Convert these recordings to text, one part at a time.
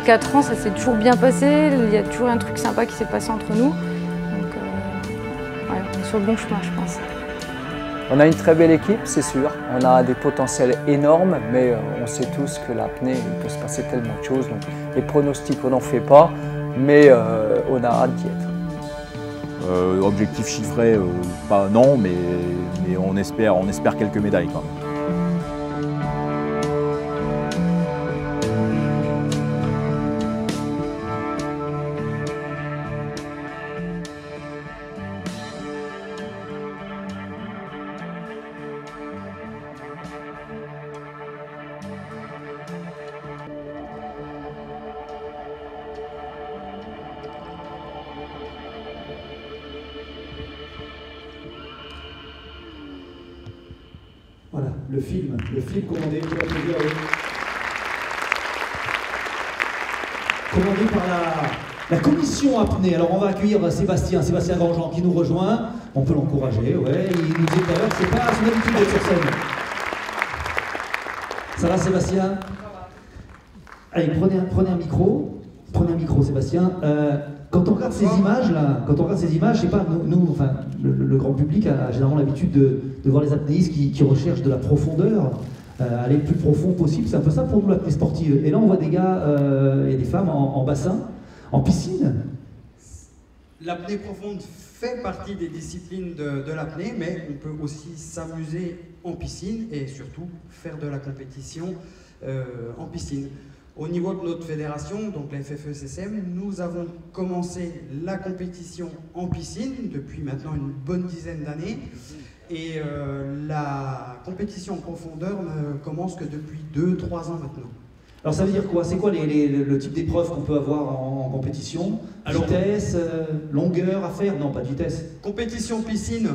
4 ans, ça s'est toujours bien passé. Il y a toujours un truc sympa qui s'est passé entre nous. Donc, ouais, on est sur le bon chemin, je pense. On a une très belle équipe, c'est sûr. On a des potentiels énormes, mais on sait tous que l'apnée, il peut se passer tellement de choses. Donc, les pronostics, on n'en fait pas, mais on a hâte d'y être. Objectif chiffré, pas non, mais on espère quelques médailles quand même. Voilà, le film commandé, commandé par la commission apnée. Alors on va accueillir Sébastien Grandjean qui nous rejoint. On peut l'encourager, ouais. Il nous dit tout à l'heure que c'est pas son habitude d'être sur scène. Ça va Sébastien? Allez, prenez un micro, Sébastien. Quand on regarde ces images-là, je sais pas, nous enfin, le grand public a généralement l'habitude de voir les apnéistes qui recherchent de la profondeur, aller le plus profond possible. C'est un peu ça pour nous l'apnée sportive. Et là, on voit des gars et des femmes en bassin, en piscine. L'apnée profonde fait partie des disciplines de l'apnée, mais on peut aussi s'amuser en piscine et surtout faire de la compétition en piscine. Au niveau de notre fédération, donc la FFESSM, nous avons commencé la compétition en piscine depuis maintenant une bonne dizaine d'années. Et la compétition en profondeur ne commence que depuis 2-3 ans maintenant. Alors ça veut dire quoi? C'est quoi le type d'épreuve qu'on peut avoir en compétition? Vitesse, longueur à faire? Non, pas de vitesse. Compétition piscine,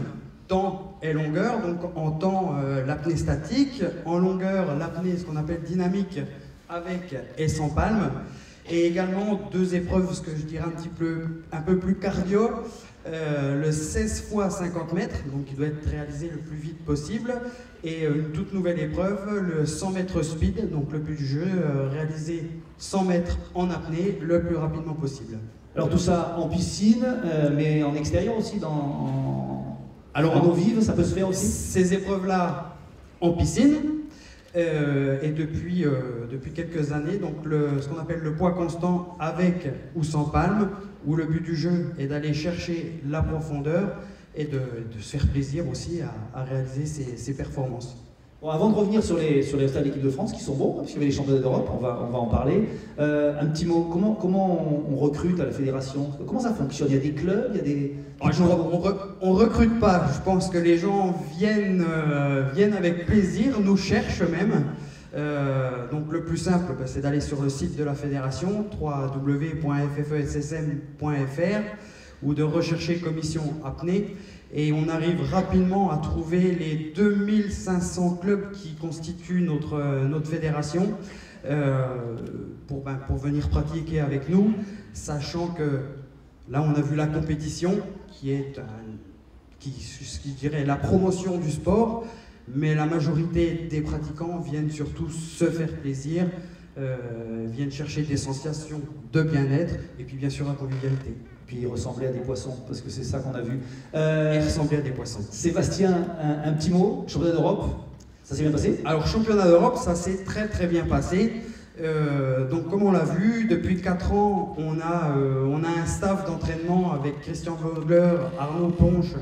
temps et longueur. Donc en temps, l'apnée statique. En longueur, l'apnée, ce qu'on appelle dynamique, avec et sans palme, et également 2 épreuves, ce que je dirais un peu plus cardio, le 16 x 50 mètres, donc qui doit être réalisé le plus vite possible, et une toute nouvelle épreuve, le 100 mètres speed, donc le but du jeu, réaliser 100 mètres en apnée le plus rapidement possible. Alors tout ça en piscine, mais en extérieur aussi, alors en eau vive, ça peut se faire aussi? Ces épreuves-là en piscine, et depuis quelques années, donc ce qu'on appelle le poids constant avec ou sans palme, où le but du jeu est d'aller chercher la profondeur et de se faire plaisir aussi à réaliser ces performances. Bon, avant de revenir sur les résultats de l'équipe de France qui sont bons, puisqu'il y avait les championnats d'Europe, on va en parler. Un petit mot, comment on recrute à la fédération? Comment ça fonctionne? Il y a des clubs, il y a des... On recrute pas, je pense que les gens viennent avec plaisir, nous cherchent même. Donc le plus simple, c'est d'aller sur le site de la fédération, www.ffessm.fr, ou de rechercher commission apnée. Et on arrive rapidement à trouver les 2500 clubs qui constituent notre fédération pour venir pratiquer avec nous, sachant que là on a vu la compétition qui est je dirais la promotion du sport, mais la majorité des pratiquants viennent surtout se faire plaisir, viennent chercher des sensations de bien-être et puis bien sûr la convivialité. Puis ressembler à des poissons, parce que c'est ça qu'on a vu. Et ressembler à des poissons. Sébastien, un petit mot, championnat d'Europe, ça s'est bien passé? Alors championnat d'Europe, ça s'est très bien passé. Donc comme on l'a vu, depuis 4 ans, on a un staff d'entraînement avec Christian Vogler, Arnaud Ponche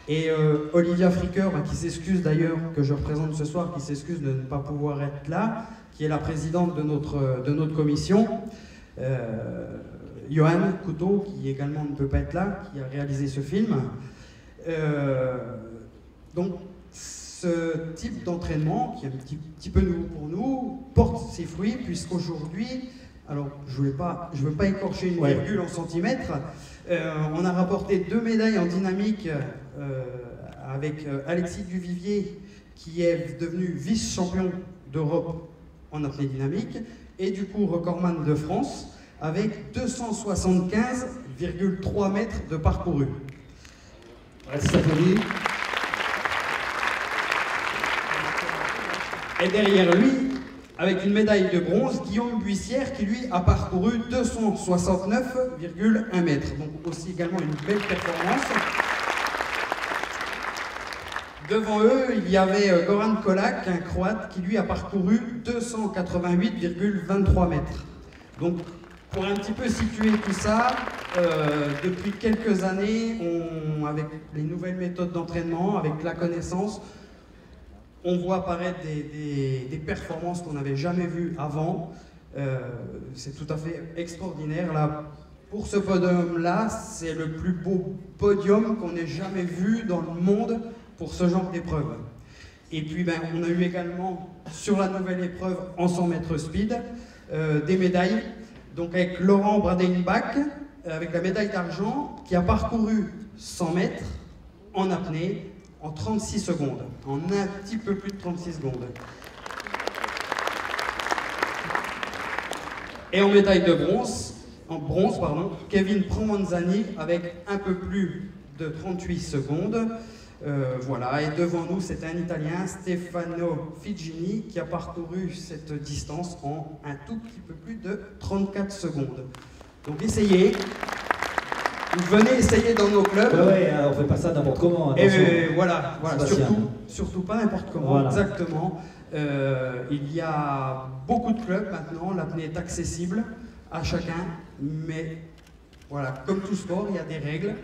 et Olivia Fricker, qui s'excuse d'ailleurs, que je représente ce soir, qui s'excuse de ne pas pouvoir être là, qui est la présidente de notre commission. Johan Couteau, qui également ne peut pas être là, qui a réalisé ce film. Donc, ce type d'entraînement, qui est un petit peu nouveau pour nous, porte ses fruits, puisqu'aujourd'hui, alors je ne veux pas écorcher une virgule en centimètres, on a rapporté 2 médailles en dynamique avec Alexis Duvivier, qui est devenu vice-champion d'Europe en apnée dynamique, et du coup recordman de France, avec 275,3 mètres de parcouru. Et derrière lui, avec une médaille de bronze, Guillaume Buissière, qui lui a parcouru 269,1 mètres. Donc aussi également une belle performance. Devant eux, il y avait Goran Kolak, un Croate, qui lui a parcouru 288,23 mètres. Donc, pour un petit peu situer tout ça, depuis quelques années, avec les nouvelles méthodes d'entraînement, avec la connaissance, on voit apparaître des performances qu'on n'avait jamais vues avant. C'est tout à fait extraordinaire. Là, pour ce podium-là, c'est le plus beau podium qu'on ait jamais vu dans le monde pour ce genre d'épreuve. Et puis, on a eu également, sur la nouvelle épreuve en 100 mètres speed, des médailles. Donc avec Laurent Bradeinbach, avec la médaille d'argent, qui a parcouru 100 mètres en apnée en 36 secondes, en un petit peu plus de 36 secondes. Et en médaille de bronze, Kevin Promanzani avec un peu plus de 38 secondes. Voilà, et devant nous, c'est un Italien, Stefano Figini, qui a parcouru cette distance en un tout petit peu plus de 34 secondes. Donc essayez. Vous venez essayer dans nos clubs. Ouais, on fait pas ça n'importe comment. Et voilà, surtout pas n'importe comment, voilà. Exactement. Il y a beaucoup de clubs maintenant, l'apnée est accessible à chacun, mais voilà, comme tout sport, il y a des règles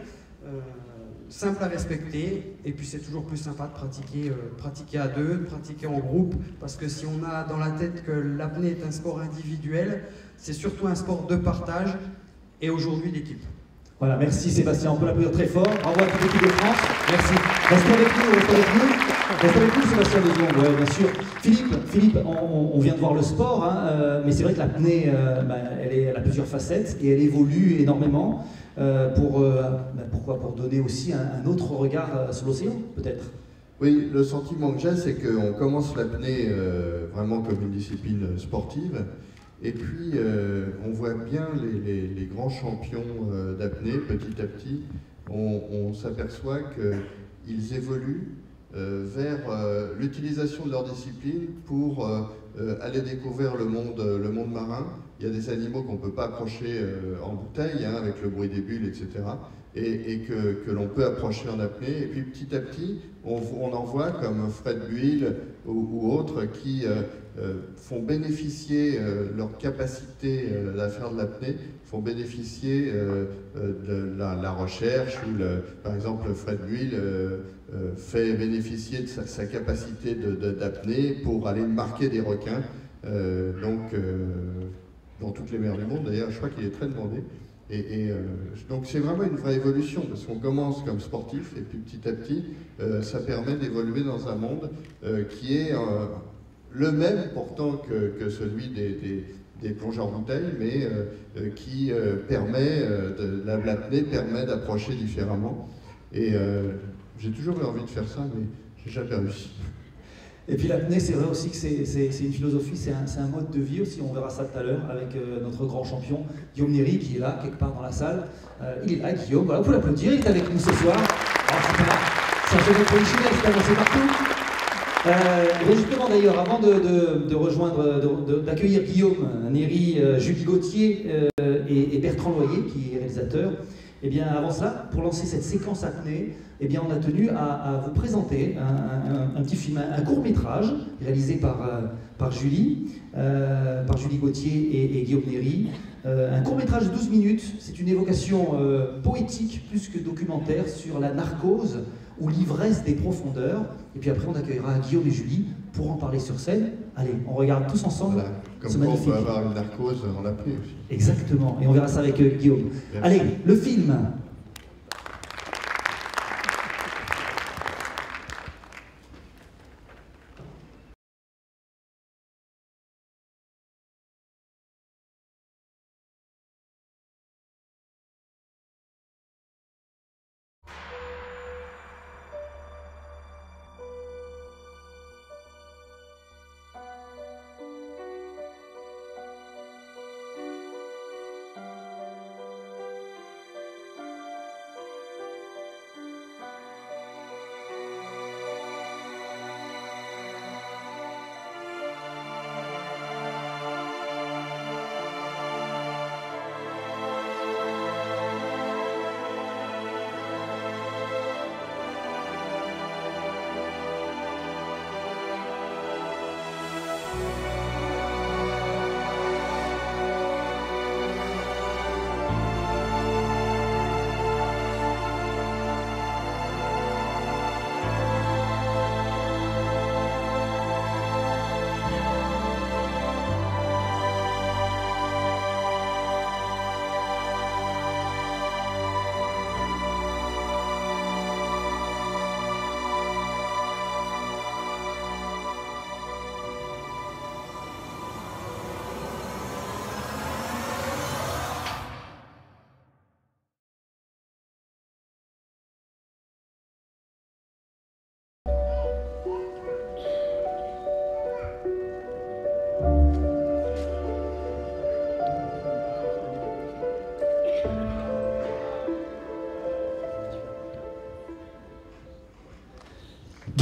simples à respecter, et puis c'est toujours plus sympa de pratiquer à deux, de pratiquer en groupe, parce que si on a dans la tête que l'apnée est un sport individuel, c'est surtout un sport de partage, et aujourd'hui d'équipe. Voilà, merci Sébastien, on peut l'applaudir très fort. Bravo à toute l'équipe de France. Merci. Restez avec nous, Sébastien Deseondes, ouais, bien sûr. Philippe, on vient de voir le sport, hein, mais c'est vrai que l'apnée, elle a plusieurs facettes et elle évolue énormément. Pourquoi ? Pour donner aussi un autre regard sur l'océan, peut-être. Oui, le sentiment que j'ai, c'est qu'on commence l'apnée vraiment comme une discipline sportive. Et puis, on voit bien les grands champions d'apnée, petit à petit, on s'aperçoit qu'ils évoluent vers l'utilisation de leur discipline pour aller découvrir le monde marin. Il y a des animaux qu'on ne peut pas approcher en bouteille, hein, avec le bruit des bulles, etc. Et que l'on peut approcher en apnée. Et puis petit à petit, on en voit comme Fred Buil ou autres qui font bénéficier leur capacité à faire de l'apnée, font bénéficier de la recherche, ou par exemple Fred Buil fait bénéficier de sa capacité d'apnée pour aller marquer des requins. Dans toutes les mers du monde, d'ailleurs, je crois qu'il est très demandé. Donc c'est vraiment une vraie évolution, parce qu'on commence comme sportif, et puis petit à petit, ça permet d'évoluer dans un monde qui est le même pourtant que celui des plongeurs bouteilles, mais qui permet, l'apnée permet d'approcher différemment. Et j'ai toujours eu envie de faire ça, mais j'ai jamais réussi. Et puis l'apnée, c'est vrai aussi que c'est une philosophie, c'est un mode de vie aussi, on verra ça tout à l'heure avec notre grand champion Guillaume Néry qui est là, quelque part dans la salle. Il est là, Guillaume, voilà, vous pouvez l'applaudir, il est avec nous ce soir. C'est un jeu professionnel, c'est avancé partout. Et justement d'ailleurs, avant d'accueillir Guillaume Néry, Julie Gauthier et Bertrand Loyer, qui est réalisateur, et bien avant cela, pour lancer cette séquence apnée, eh bien, on a tenu à vous présenter un petit film, un court-métrage réalisé par Julie Gauthier et Guillaume Néry. Un court-métrage de 12 minutes, c'est une évocation poétique plus que documentaire sur la narcose ou l'ivresse des profondeurs. Et puis après, on accueillera Guillaume et Julie pour en parler sur scène. Allez, on regarde tous ensemble. Voilà. Comme quoi on peut avoir une narcose en apnée aussi. Exactement, et on verra ça avec Guillaume. Merci. Allez, le film.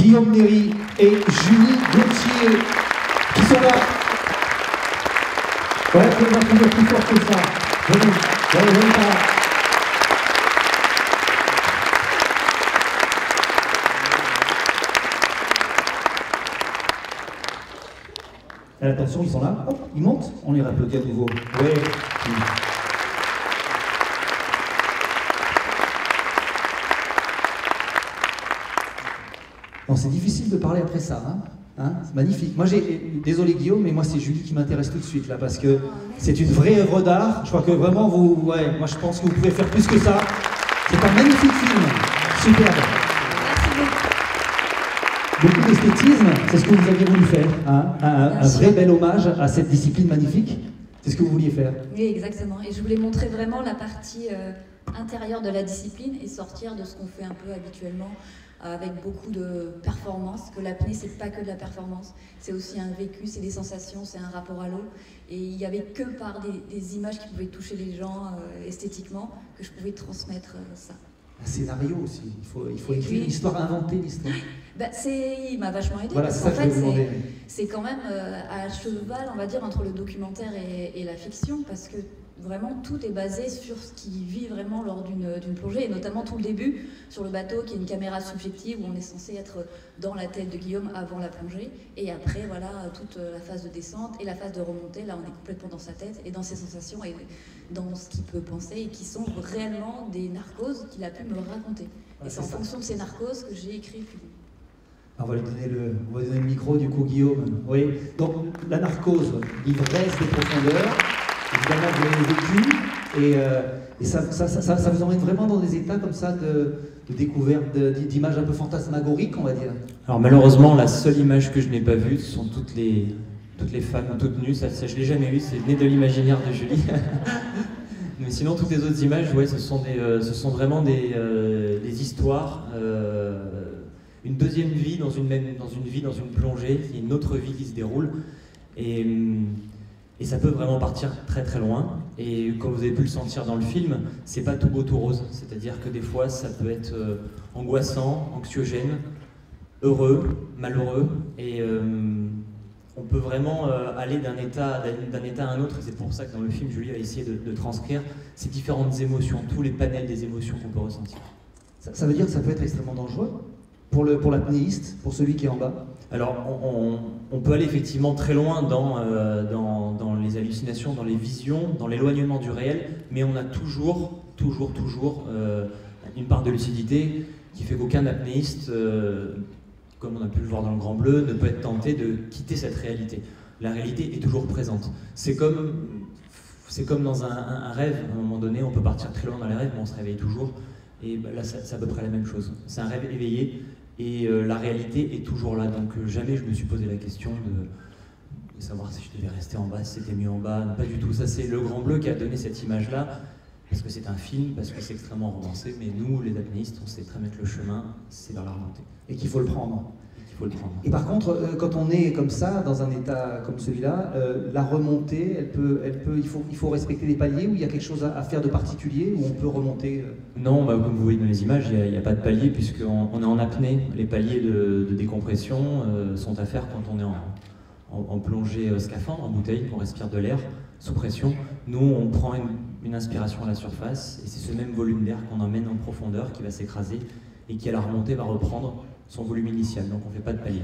Guillaume Néry et Julie Gauthier qui sont là. Ouais, vous pouvez applaudir plus fort que ça. Venez, venez par là. Et attention, ils sont là. Hop, ils montent. On les réapplaudit à nouveau. Ouais. Bon, c'est difficile de parler après ça, hein, c'est magnifique. Moi, désolé Guillaume, mais moi c'est Julie qui m'intéresse tout de suite là, parce que c'est une vraie œuvre d'art. Je crois que vraiment moi je pense que vous pouvez faire plus que ça. C'est un magnifique film, superbe. Beaucoup d'esthétisme, c'est ce que vous aviez voulu faire, hein, un vrai bel hommage à cette discipline magnifique. C'est ce que vous vouliez faire. Oui, exactement. Et je voulais montrer vraiment la partie intérieure de la discipline et sortir de ce qu'on fait un peu habituellement, avec beaucoup de performance, que l'apnée c'est pas que de la performance, c'est aussi un vécu, c'est des sensations, c'est un rapport à l'eau, et il n'y avait que par des images qui pouvaient toucher les gens esthétiquement que je pouvais transmettre ça. Un scénario aussi, il faut écrire l'histoire, inventer l'histoire. Bah, il m'a vachement aidé, voilà, parce qu'en fait fait c'est quand même à cheval, on va dire, entre le documentaire et la fiction, parce que vraiment tout est basé sur ce qui vit vraiment lors d'une plongée, et notamment tout le début sur le bateau qui est une caméra subjective où on est censé être dans la tête de Guillaume avant la plongée, et après voilà toute la phase de descente et la phase de remontée, là on est complètement dans sa tête et dans ses sensations et dans ce qu'il peut penser, et qui sont réellement des narcoses qu'il a pu me raconter. Et c'est en fonction de ces narcoses que j'ai écrit Pubu. On va lui donner le micro du coup, Guillaume. Oui, donc la narcose, l'ivresse des profondeurs, évidemment vous l'avez vécu, et ça vous emmène vraiment dans des états comme ça de découverte, d'images un peu fantasmagoriques, on va dire. Alors malheureusement, la seule image que je n'ai pas vue, ce sont toutes les femmes toutes nues, ça je ne l'ai jamais vu, c'est né de l'imaginaire de Julie. Mais sinon, toutes les autres images, ouais, ce sont vraiment des histoires. Une deuxième vie dans une plongée, il y a une autre vie qui se déroule, et ça peut vraiment partir très très loin. Et comme vous avez pu le sentir dans le film, c'est pas tout beau tout rose, c'est-à-dire que des fois ça peut être angoissant, anxiogène, heureux, malheureux, et on peut vraiment aller d'un état à un autre, et c'est pour ça que dans le film Julie a essayé de transcrire ces différentes émotions, tous les panels des émotions qu'on peut ressentir. Ça veut dire que ça peut être extrêmement dangereux pour l'apnéiste, pour celui qui est en bas? Alors, on peut aller effectivement très loin dans les hallucinations, dans les visions, dans l'éloignement du réel, mais on a toujours une part de lucidité qui fait qu'aucun apnéiste, comme on a pu le voir dans le Grand Bleu, ne peut être tenté de quitter cette réalité. La réalité est toujours présente. C'est comme dans un rêve, à un moment donné, on peut partir très loin dans les rêves, mais on se réveille toujours. Et là, c'est à peu près la même chose. C'est un rêve éveillé, et la réalité est toujours là. Donc jamais je me suis posé la question de savoir si je devais rester en bas, si c'était mieux en bas. Non, pas du tout. Ça, c'est le Grand Bleu qui a donné cette image-là, parce que c'est un film, parce que c'est extrêmement romancé. Mais nous, les apnéistes, on sait très bien que le chemin, c'est vers la remontée. Et qu'il faut le prendre. Et par contre, quand on est comme ça, dans un état comme celui-là, la remontée, il faut respecter des paliers, ou il y a quelque chose à faire de particulier, où on peut remonter Non, comme vous voyez dans les images, il n'y a pas de palier, puisqu'on est en apnée. Les paliers de décompression sont à faire quand on est en plongée scaphandre, en bouteille, qu'on respire de l'air sous pression. Nous, on prend une inspiration à la surface, et c'est ce même volume d'air qu'on emmène en profondeur qui va s'écraser, et qui à la remontée va reprendre son volume initial, donc on ne fait pas de palier.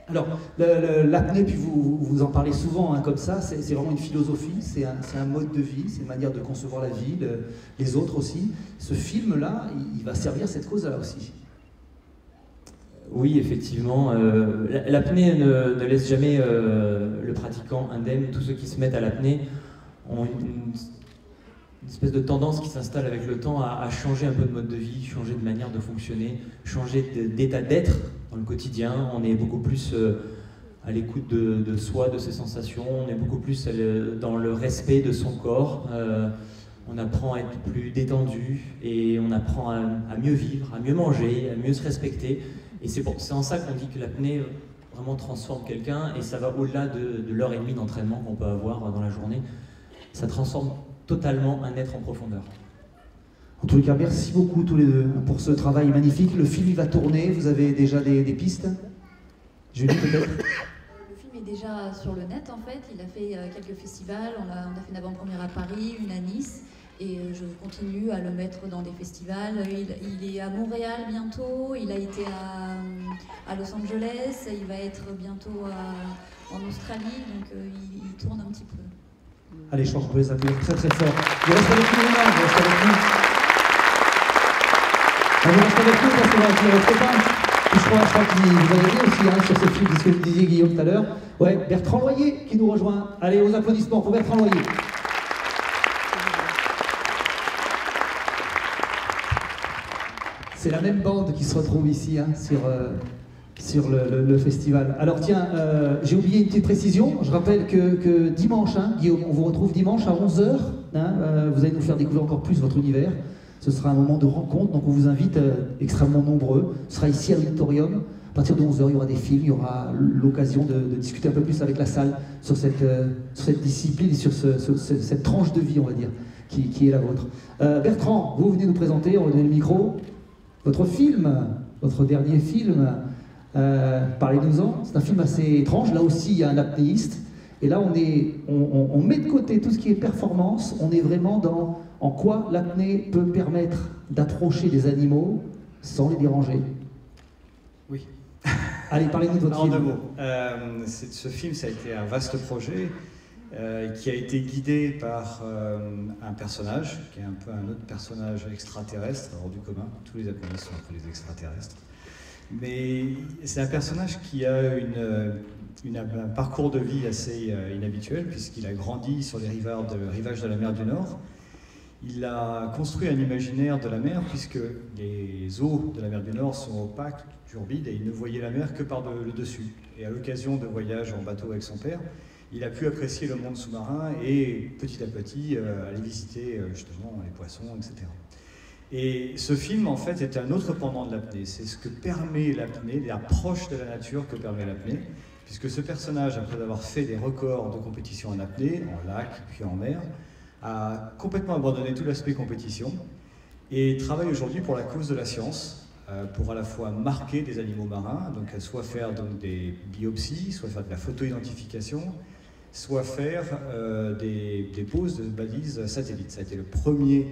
Alors, l'apnée, puis vous en parlez souvent comme ça, c'est vraiment une philosophie, c'est un mode de vie, c'est une manière de concevoir la vie, les autres aussi. Ce film-là, il va servir cette cause-là aussi. Oui, effectivement. L'apnée ne laisse jamais le pratiquant indemne. Tous ceux qui se mettent à l'apnée ont une espèce de tendance qui s'installe avec le temps à changer un peu de mode de vie, changer de manière de fonctionner, changer d'état d'être dans le quotidien. On est beaucoup plus à l'écoute de soi, de ses sensations, on est beaucoup plus dans le respect de son corps. On apprend à être plus détendu, et on apprend à mieux vivre, à mieux manger, à mieux se respecter. Et c'est en ça qu'on dit que l'apnée vraiment transforme quelqu'un, et ça va au-delà de l'heure et demie d'entraînement qu'on peut avoir dans la journée. Ça transforme totalement un être en profondeur. En tous les cas, merci beaucoup tous les deux pour ce travail magnifique. Le film il va tourner, vous avez déjà des pistes? Julie peut-être? Le film est déjà sur le net en fait, il a fait quelques festivals, on a fait une avant-première à Paris, une à Nice, et je continue à le mettre dans des festivals. Il est à Montréal bientôt, il a été à Los Angeles, il va être bientôt en Australie, donc il tourne un petit peu. Allez, je pense qu'on peut les applaudir très très fort. Vous restez avec nous, là, vous restez avec nous. Vous restez avec nous parce qu'on va accueillir votre copain. Je crois qu'il vous avez dit aussi sur ce film, ce que vous disiez Guillaume tout à l'heure. Ouais, Bertrand Loyer qui nous rejoint. Allez, aux applaudissements pour Bertrand Loyer. C'est la même bande qui se retrouve ici sur le festival. Alors tiens, j'ai oublié une petite précision. Je rappelle que dimanche, Guillaume, on vous retrouve dimanche à 11h. Vous allez nous faire découvrir encore plus votre univers. Ce sera un moment de rencontre, donc on vous invite extrêmement nombreux. Ce sera ici à l'auditorium. À partir de 11h, il y aura des films, il y aura l'occasion de discuter un peu plus avec la salle sur cette discipline et sur cette tranche de vie, on va dire, qui est la vôtre. Bertrand, vous venez nous présenter, on va donner le micro. Votre film, votre dernier film, parlez-nous-en. C'est un film assez étrange. Là aussi, il y a un apnéiste. Et là, on met de côté tout ce qui est performance. On est vraiment dans en quoi l'apnée peut permettre d'approcher des animaux sans les déranger. Oui. Allez, parlez-nous de votre film. En 2 mots. Ce film, ça a été un vaste projet qui a été guidé par un personnage, qui est un peu un autre personnage extraterrestre, hors du commun. Tous les apnéistes sont après les extraterrestres. Mais c'est un personnage qui a un parcours de vie assez inhabituel, puisqu'il a grandi sur les rivages de la mer du Nord. Il a construit un imaginaire de la mer, puisque les eaux de la mer du Nord sont opaques, turbides, et il ne voyait la mer que par le dessus. Et à l'occasion de voyages en bateau avec son père, il a pu apprécier le monde sous-marin et petit à petit aller visiter justement les poissons, etc. Et ce film, en fait, est un autre pendant de l'apnée. C'est ce que permet l'apnée, l'approche de la nature que permet l'apnée, puisque ce personnage, après avoir fait des records de compétition en apnée, en lac puis en mer, a complètement abandonné tout l'aspect compétition et travaille aujourd'hui pour la cause de la science, pour à la fois marquer des animaux marins, donc soit faire des biopsies, soit faire de la photo-identification, soit faire des poses de balises satellites. Ça a été le premier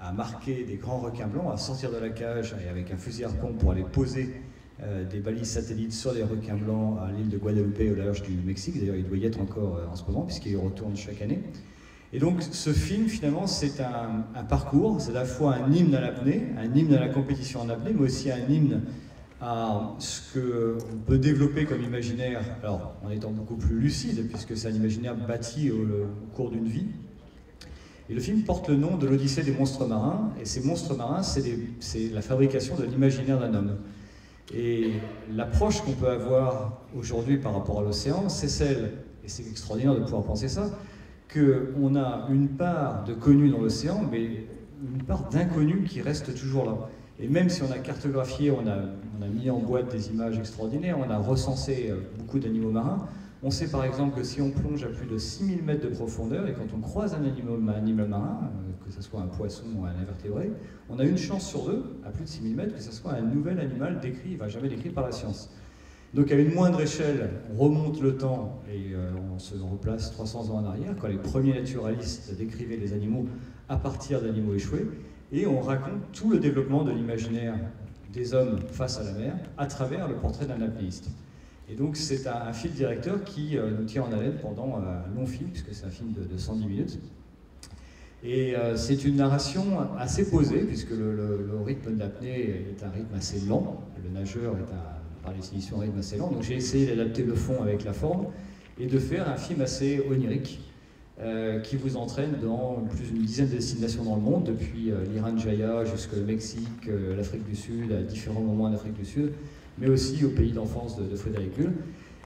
à marquer des grands requins blancs, à sortir de la cage et avec un fusil harpon pour aller poser des balises satellites sur des requins blancs à l'île de Guadeloupe au large du Mexique. D'ailleurs, il doit y être encore en ce moment puisqu'il y retourne chaque année. Et donc ce film, finalement, c'est un parcours, c'est à la fois un hymne à l'apnée, un hymne à la compétition en apnée, mais aussi un hymne à ce qu'on peut développer comme imaginaire, alors en étant beaucoup plus lucide, puisque c'est un imaginaire bâti au cours d'une vie. Et le film porte le nom de l'Odyssée des monstres marins, et ces monstres marins, c'est la fabrication de l'imaginaire d'un homme. Et l'approche qu'on peut avoir aujourd'hui par rapport à l'océan, c'est celle, et c'est extraordinaire de pouvoir penser ça, qu'on a une part de connu dans l'océan, mais une part d'inconnu qui reste toujours là. Et même si on a cartographié, on a mis en boîte des images extraordinaires, on a recensé beaucoup d'animaux marins, on sait par exemple que si on plonge à plus de 6000 mètres de profondeur, et quand on croise un animal marin, que ce soit un poisson ou un invertébré, on a une chance sur 2, à plus de 6000 mètres, que ce soit un nouvel animal décrit, jamais décrit par la science. Donc à une moindre échelle, on remonte le temps et on se replace 300 ans en arrière, quand les premiers naturalistes décrivaient les animaux à partir d'animaux échoués, et on raconte tout le développement de l'imaginaire des hommes face à la mer à travers le portrait d'un apnéiste. Et donc c'est un fil directeur qui nous tient en haleine pendant un long film, puisque c'est un film de 110 minutes. Et c'est une narration assez posée, puisque le rythme de l'apnée est un rythme assez lent, le nageur est par définition un rythme assez lent, donc j'ai essayé d'adapter le fond avec la forme, et de faire un film assez onirique, qui vous entraîne dans plus d'une dizaine de destinations dans le monde, depuis l'Iran Jaya jusqu'au Mexique, l'Afrique du Sud, à différents moments en Afrique du Sud, mais aussi au pays d'enfance de Frédéric Bull.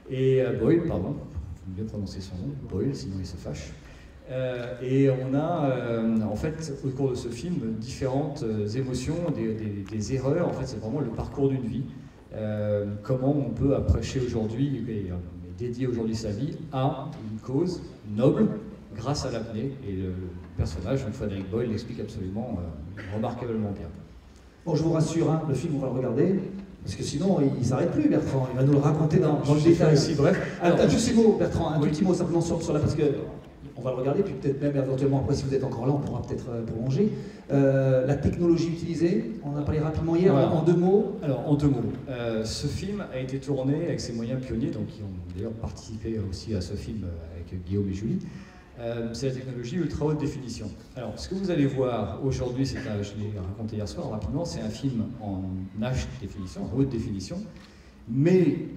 Et Boyle, pardon, il faut bien prononcer son nom, Boyle, sinon il se fâche. Et on a, en fait, au cours de ce film, différentes émotions, des erreurs. En fait, c'est vraiment le parcours d'une vie. Comment on peut approcher aujourd'hui, et dédier aujourd'hui sa vie à une cause noble, grâce à l'apnée. Et le personnage, donc Frédéric Boyle, l'explique absolument remarquablement bien. Bon, je vous rassure, hein, le film, on va le regarder, parce que sinon, il ne s'arrête plus, Bertrand. Il va nous le raconter dans le détail. Aussi, bref. Alors, un petit mot, Bertrand, un petit mot simplement sur la... Parce que on va le regarder, puis peut-être même éventuellement, après, si vous êtes encore là, on pourra peut-être prolonger. La technologie utilisée, on en a parlé rapidement hier, voilà. En 2 mots. Alors, en 2 mots. Ce film a été tourné avec ses moyens pionniers, donc qui ont d'ailleurs participé aussi à ce film avec Guillaume et Julie. C'est la technologie ultra haute définition. Alors, ce que vous allez voir aujourd'hui, je l'ai raconté hier soir rapidement, c'est un film en HD définition, en haute définition, mais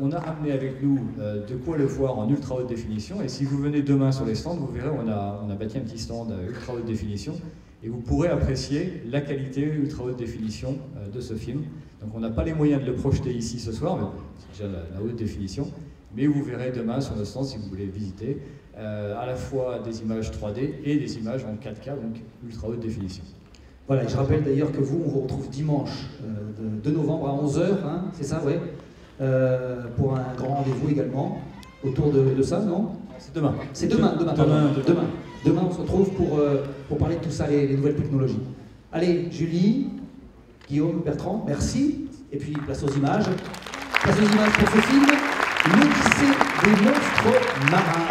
on a ramené avec nous de quoi le voir en ultra haute définition, et si vous venez demain sur les stands, vous verrez, on a bâti un petit stand ultra haute définition, et vous pourrez apprécier la qualité ultra haute définition de ce film. Donc on n'a pas les moyens de le projeter ici ce soir, mais c'est déjà la haute définition, mais vous verrez demain sur le stand, si vous voulez visiter, à la fois des images 3D et des images en 4K, donc ultra haute définition. Voilà, et je rappelle d'ailleurs que vous, on vous retrouve dimanche 2 novembre à 11h, hein, c'est ça, ouais, pour un grand rendez-vous également, autour de ça, non? C'est demain. C'est demain. Demain, on se retrouve pour parler de tout ça, les nouvelles technologies. Allez, Julie, Guillaume, Bertrand, merci, et puis place aux images. Place aux images pour ce film, l'Odyssée des monstres marins.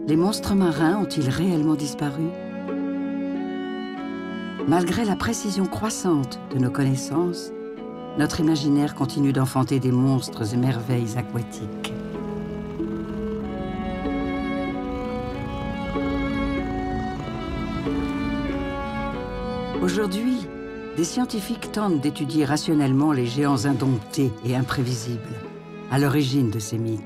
Les monstres marins ont-ils réellement disparu? Malgré la précision croissante de nos connaissances, notre imaginaire continue d'enfanter des monstres et merveilles aquatiques. Aujourd'hui, des scientifiques tentent d'étudier rationnellement les géants indomptés et imprévisibles, à l'origine de ces mythes.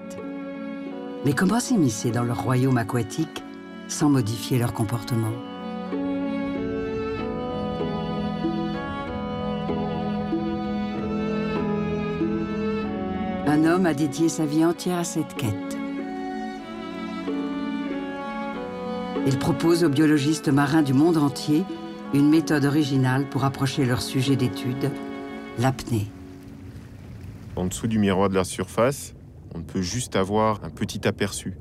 Mais comment s'immiscer dans leur royaume aquatique sans modifier leur comportement? Un homme a dédié sa vie entière à cette quête. Il propose aux biologistes marins du monde entier une méthode originale pour approcher leur sujet d'étude, l'apnée. En dessous du miroir de la surface, on peut juste avoir un petit aperçu.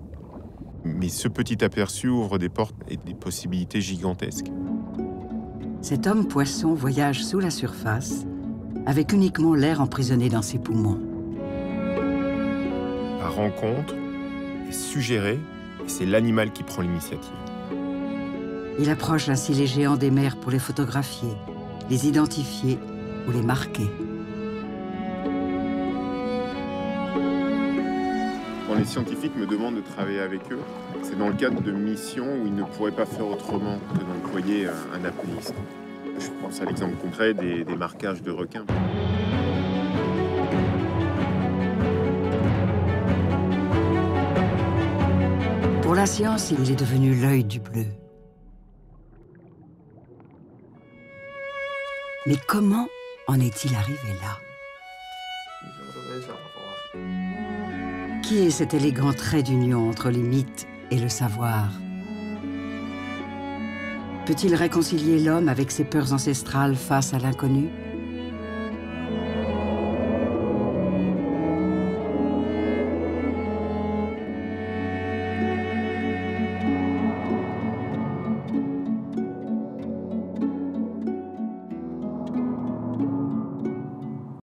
Mais ce petit aperçu ouvre des portes et des possibilités gigantesques. Cet homme-poisson voyage sous la surface, avec uniquement l'air emprisonné dans ses poumons. La rencontre est suggérée et c'est l'animal qui prend l'initiative. Il approche ainsi les géants des mers pour les photographier, les identifier ou les marquer. Quand les scientifiques me demandent de travailler avec eux, c'est dans le cadre de missions où ils ne pourraient pas faire autrement que d'employer un apnéiste. Je pense à l'exemple concret des marquages de requins. Pour la science, il est devenu l'œil du bleu. Mais comment en est-il arrivé là? Qui est cet élégant trait d'union entre les mythes et le savoir? Peut-il réconcilier l'homme avec ses peurs ancestrales face à l'inconnu?